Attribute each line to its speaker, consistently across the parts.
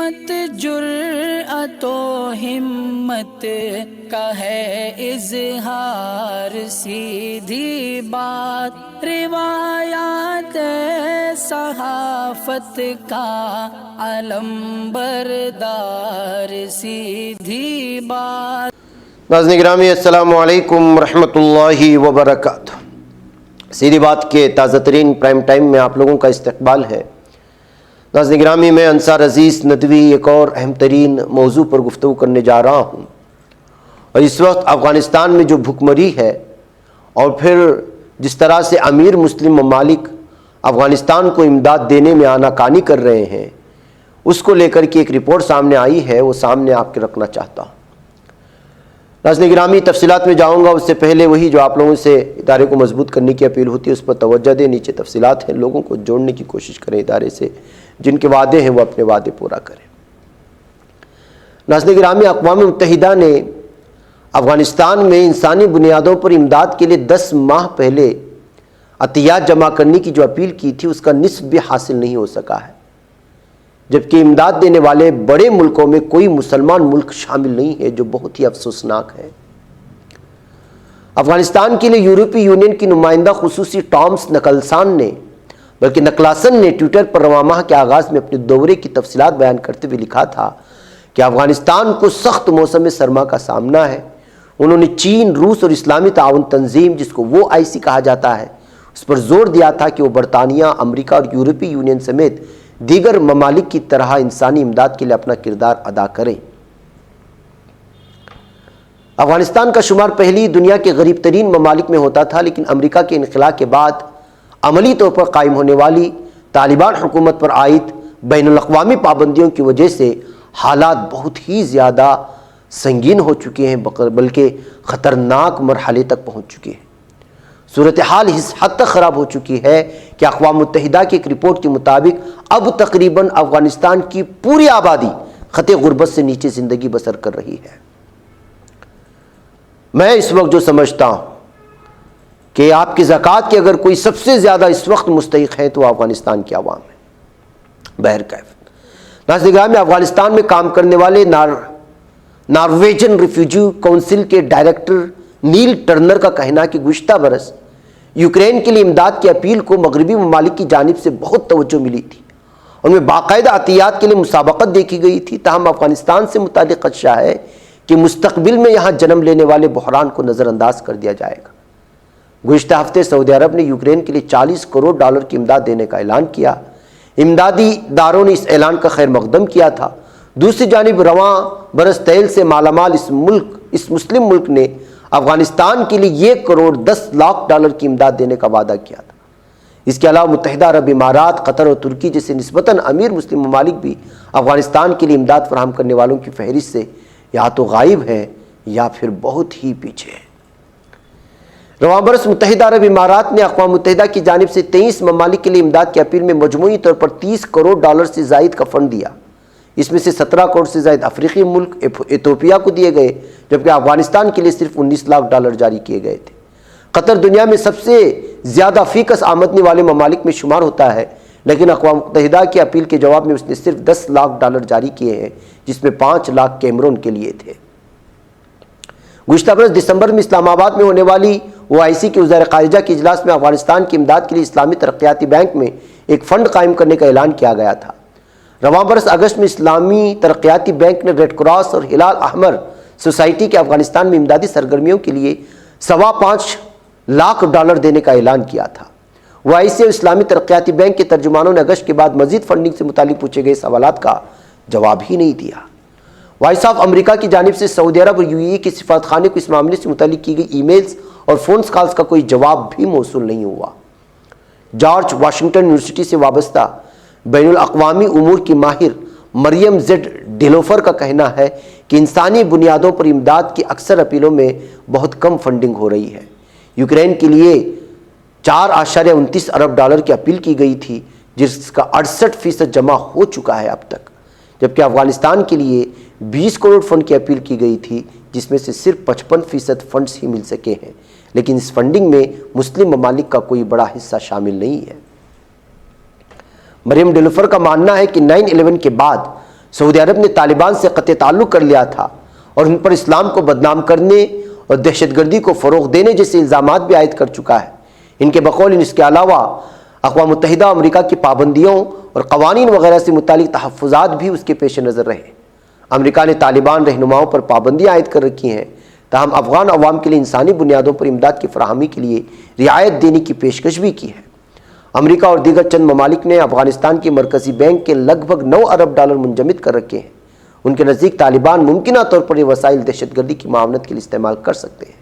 Speaker 1: مت جرأت و ہمت کا ہے اظہار، سیدھی بات روایات صحافت کا علم بردار، سیدھی بات۔
Speaker 2: ناظرین گرامی السلام علیکم ورحمۃ اللہ وبرکاتہ۔ سیدھی بات کے تازہ ترین پرائم ٹائم میں آپ لوگوں کا استقبال ہے۔ ناظرین گرامی، میں انصار عزیز ندوی ایک اور اہم ترین موضوع پر گفتگو کرنے جا رہا ہوں، اور اس وقت افغانستان میں جو بھوکمری ہے اور پھر جس طرح سے امیر مسلم ممالک افغانستان کو امداد دینے میں آناکانی کر رہے ہیں، اس کو لے کر کے ایک رپورٹ سامنے آئی ہے، وہ سامنے آپ کے رکھنا چاہتا ہوں۔ ناظرین گرامی، تفصیلات میں جاؤں گا اس سے پہلے وہی جو آپ لوگوں سے ادارے کو مضبوط کرنے کی اپیل ہوتی ہے اس پر توجہ دیں۔ نیچے تفصیلات ہیں، لوگوں کو جوڑنے کی کوشش کریں ادارے سے، جن کے وعدے ہیں وہ اپنے وعدے پورا کریں۔ ناظرین گرامی، اقوام متحدہ نے افغانستان میں انسانی بنیادوں پر امداد کے لیے 10 ماہ پہلے عطیات جمع کرنے کی جو اپیل کی تھی، اس کا نصف بھی حاصل نہیں ہو سکا ہے، جبکہ امداد دینے والے بڑے ملکوں میں کوئی مسلمان ملک شامل نہیں ہے، جو بہت ہی افسوسناک ہے۔ افغانستان کے لیے یورپی یونین کی نمائندہ خصوصی ٹامس نکلاسن نے ٹویٹر پر رواں ماہ کے آغاز میں اپنے دورے کی تفصیلات بیان کرتے ہوئے لکھا تھا کہ افغانستان کو سخت موسم سرما کا سامنا ہے۔ انہوں نے چین، روس اور اسلامی تعاون تنظیم، جس کو OIC کہا جاتا ہے، اس پر زور دیا تھا کہ وہ برطانیہ، امریکہ اور یورپی یونین سمیت دیگر ممالک کی طرح انسانی امداد کے لیے اپنا کردار ادا کریں۔ افغانستان کا شمار پہلی دنیا کے غریب ترین ممالک میں ہوتا تھا، لیکن امریکہ کے انخلاء کے بعد عملی طور پر قائم ہونے والی طالبان حکومت پر عائد بین الاقوامی پابندیوں کی وجہ سے حالات بہت ہی زیادہ سنگین ہو چکے ہیں، بلکہ خطرناک مرحلے تک پہنچ چکے ہیں۔ صورتحال اس حد تک خراب ہو چکی ہے کہ اقوام متحدہ کی ایک رپورٹ کے مطابق اب تقریباً افغانستان کی پوری آبادی خطے غربت سے نیچے زندگی بسر کر رہی ہے۔ میں اس وقت جو سمجھتا ہوں کہ آپ کی زکوٰۃ کے اگر کوئی سب سے زیادہ اس وقت مستحق ہے تو افغانستان کی عوام ہے۔ بہرکیف ناظرین گرامی، افغانستان میں کام کرنے والے نارویجن ریفیوجی کونسل کے ڈائریکٹر نیل ٹرنر کا کہنا ہے کہ گزشتہ برس یوکرین کے لیے امداد کی اپیل کو مغربی ممالک کی جانب سے بہت توجہ ملی تھی، ان میں باقاعدہ عطیات کے لیے مسابقت دیکھی گئی تھی۔ تاہم افغانستان سے متعلق خدشہ ہے کہ مستقبل میں یہاں جنم لینے والے بحران کو نظر انداز کر دیا جائے گا۔ گزشتہ ہفتے سعودی عرب نے یوکرین کے لیے $40 کروڑ کی امداد دینے کا اعلان کیا۔ امدادی اداروں نے اس اعلان کا خیر مقدم کیا تھا۔ دوسری جانب رواں برس تیل سے مالا مال اس مسلم ملک نے افغانستان کے لیے $1 کروڑ 10 لاکھ کی امداد دینے کا وعدہ کیا تھا۔ اس کے علاوہ متحدہ عرب امارات، قطر اور ترکی جیسے نسبتاً امیر مسلم ممالک بھی افغانستان کے لیے امداد فراہم کرنے والوں کی فہرست سے یا تو غائب ہیں یا پھر بہت ہی پیچھے ہیں۔ رواں برس متحدہ عرب امارات نے اقوام متحدہ کی جانب سے 23 ممالک کے لیے امداد کی اپیل میں مجموعی طور پر $30 کروڑ سے زائد کا فنڈ دیا۔ اس میں سے 17 کروڑ سے زائد افریقی ملک ایتھوپیا کو دیے گئے، جبکہ افغانستان کے لیے صرف $19 لاکھ جاری کیے گئے تھے۔ قطر دنیا میں سب سے زیادہ فی کس آمدنی والے ممالک میں شمار ہوتا ہے، لیکن اقوام متحدہ کی اپیل کے جواب میں اس نے صرف $10 لاکھ جاری کیے ہیں، جس میں 5 لاکھ کیمرون کے لیے تھے۔ گزشتہ برس دسمبر میں اسلام آباد میں ہونے والی OIC کے وزراء خارجہ کے اجلاس میں افغانستان کی امداد کے لیے اسلامی ترقیاتی بینک میں ایک فنڈ قائم کرنے کا اعلان کیا گیا تھا۔ رواں برس اگست میں اسلامی ترقیاتی بینک نے ریڈ کراس اور ہلال احمر سوسائٹی کے افغانستان میں امدادی سرگرمیوں کے لیے $5.25 لاکھ دینے کا اعلان کیا تھا۔ OIC اور اسلامی ترقیاتی بینک کے ترجمانوں نے اگست کے بعد مزید فنڈنگ سے متعلق پوچھے گئے سوالات کا جواب ہی نہیں دیا۔ وائس آف امریکہ کی جانب سے سعودی عرب اور UAE کے سفارت خانے کو اس معاملے سے متعلق کی گئی ای میلز اور فون کالز کا کوئی جواب بھی موصول نہیں ہوا۔ جارج واشنگٹن یونیورسٹی سے وابستہ بین الاقوامی امور کی ماہر مریم زیڈ ڈیلوفر کا کہنا ہے کہ انسانی بنیادوں پر امداد کی اکثر اپیلوں میں بہت کم فنڈنگ ہو رہی ہے۔ یوکرین کے لیے $4.29 ارب کی اپیل کی گئی تھی، جس کا 68% جمع ہو چکا ہے اب تک، جبکہ افغانستان کے لیے 20 کروڑ فنڈ کی اپیل کی گئی تھی، جس میں سے صرف 55% فنڈز ہی مل سکے ہیں، لیکن اس فنڈنگ میں مسلم ممالک کا کوئی بڑا حصہ شامل نہیں ہے۔ مریم ڈیلوفر کا ماننا ہے کہ 9/11 کے بعد سعودی عرب نے طالبان سے قطع تعلق کر لیا تھا اور ان پر اسلام کو بدنام کرنے اور دہشت گردی کو فروغ دینے جیسے الزامات بھی عائد کر چکا ہے۔ ان کے بقول اس کے علاوہ اقوام متحدہ اور امریکہ کی پابندیوں اور قوانین وغیرہ سے متعلق تحفظات بھی اس کے پیش نظر رہے۔ امریکہ نے طالبان رہنماؤں پر پابندیاں عائد کر رکھی ہیں، تاہم افغان عوام کے لیے انسانی بنیادوں پر امداد کی فراہمی کے لیے رعایت دینے کی پیشکش بھی کی ہے۔ امریکہ اور دیگر چند ممالک نے افغانستان کے مرکزی بینک کے لگ بھگ 9 ارب ڈالر منجمد کر رکھے ہیں۔ ان کے نزدیک طالبان ممکنہ طور پر یہ وسائل دہشت گردی کی معاونت کے لیے استعمال کر سکتے ہیں۔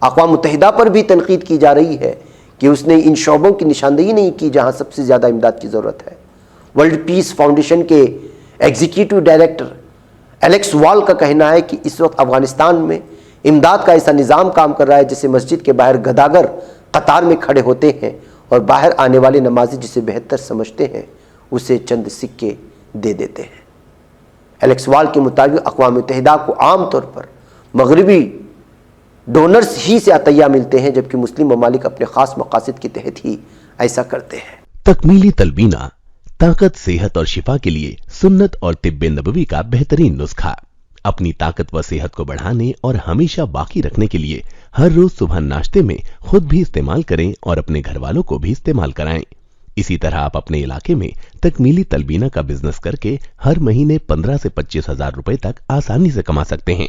Speaker 2: اقوام متحدہ پر بھی تنقید کی جا رہی ہے کہ اس نے ان شعبوں کی نشاندہی نہیں کی جہاں سب سے زیادہ امداد کی ضرورت ہے۔ ورلڈ پیس فاؤنڈیشن کے ایگزیکٹو ڈائریکٹر ایلیکس وال کا کہنا ہے کہ اس وقت افغانستان میں امداد کا ایسا نظام کام کر رہا ہے جیسے مسجد کے باہر گداگر قطار میں کھڑے ہوتے ہیں اور باہر آنے والے نمازی جسے بہتر سمجھتے ہیں اسے چند سکے دے دیتے ہیں۔ ایلیکس وال کے مطابق اقوام متحدہ کو عام طور پر مغربی ڈونرز ہی سے عطیہ ملتے ہیں، جبکہ مسلم ممالک اپنے خاص مقاصد کے تحت ہی ایسا کرتے ہیں۔
Speaker 3: تکمیلی تلبینہ، طاقت، صحت اور شفا کے لیے سنت اور طب نبوی کا بہترین نسخہ۔ اپنی طاقت و صحت کو بڑھانے اور ہمیشہ باقی رکھنے کے لیے ہر روز صبح ناشتے میں خود بھی استعمال کریں اور اپنے گھر والوں کو بھی استعمال کرائیں۔ اسی طرح آپ اپنے علاقے میں تکمیلی تلبینہ کا بزنس کر کے ہر مہینے 15 سے 25 ہزار روپے تک آسانی سے کما سکتے ہیں۔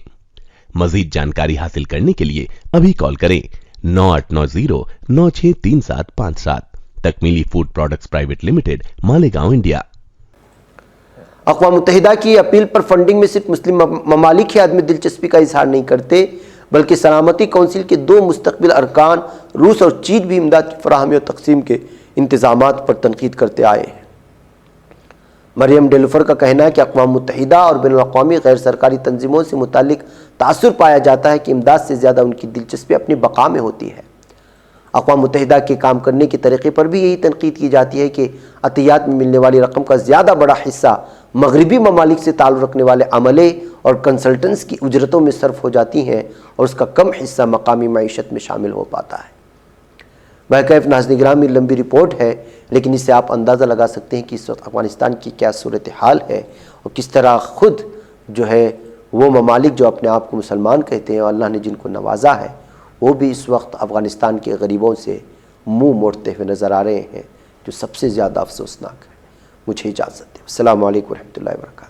Speaker 3: مزید جانکاری حاصل کرنے کے لیے ابھی کال کریں 9890963757۔ Takmili food products private limited, Malegaon, India.
Speaker 2: اقوام متحدہ کی اپیل پر فنڈنگ میں صرف مسلم ممالک ہی عدم دلچسپی کا اظہار نہیں کرتے، بلکہ سلامتی کونسل کے 2 مستقبل ارکان روس اور چین بھی امداد کی فراہمی اور تقسیم کے انتظامات پر تنقید کرتے آئے ہیں۔ مریم ڈیلوفر کا کہنا ہے کہ اقوام متحدہ اور بین الاقوامی غیر سرکاری تنظیموں سے متعلق تاثر پایا جاتا ہے کہ امداد سے زیادہ ان کی دلچسپی اپنی بقا میں ہوتی ہے۔ اقوام متحدہ کے کام کرنے کے طریقے پر بھی یہی تنقید کی جاتی ہے کہ عطیات میں ملنے والی رقم کا زیادہ بڑا حصہ مغربی ممالک سے تعلق رکھنے والے عملے اور کنسلٹنٹس کی اجرتوں میں صرف ہو جاتی ہیں اور اس کا کم حصہ مقامی معیشت میں شامل ہو پاتا ہے۔ بہرکیف ناظرین گرامی، لمبی رپورٹ ہے، لیکن اس سے آپ اندازہ لگا سکتے ہیں کہ اس وقت افغانستان کی کیا صورتحال ہے اور کس طرح خود جو ہے وہ ممالک جو اپنے آپ کو مسلمان کہتے ہیں اور اللہ نے جن کو نوازا ہے، وہ بھی اس وقت افغانستان کے غریبوں سے منہ موڑتے ہوئے نظر آ رہے ہیں، جو سب سے زیادہ افسوسناک ہے۔ مجھے اجازت دیں۔ السلام علیکم ورحمۃ اللہ وبرکاتہ۔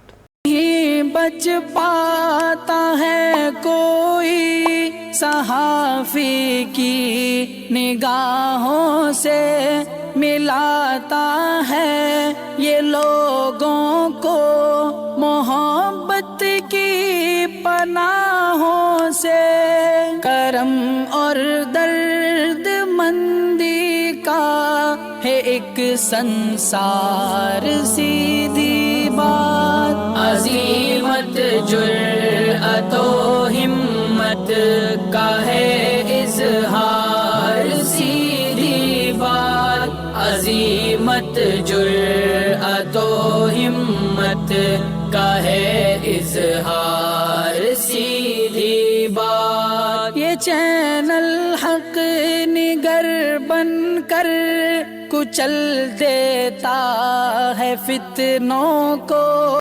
Speaker 1: بچ پاتا ہے کوئی صحافی کی نگاہوں سے، ملاتا ہے یہ لوگوں کو محبت کی پناہوں سے، کرم اور درد مندی کا ہے ایک سنسار، سیدھی بات، عزیمت جرأت و ہمت کا ہے اظہار، سیدھی بات، عزیمت جرأت و ہمت کا ہے اظہار، سیدھی بات۔ یہ چینل حق نگر بن کر کچل دیتا ہے فتنوں کو،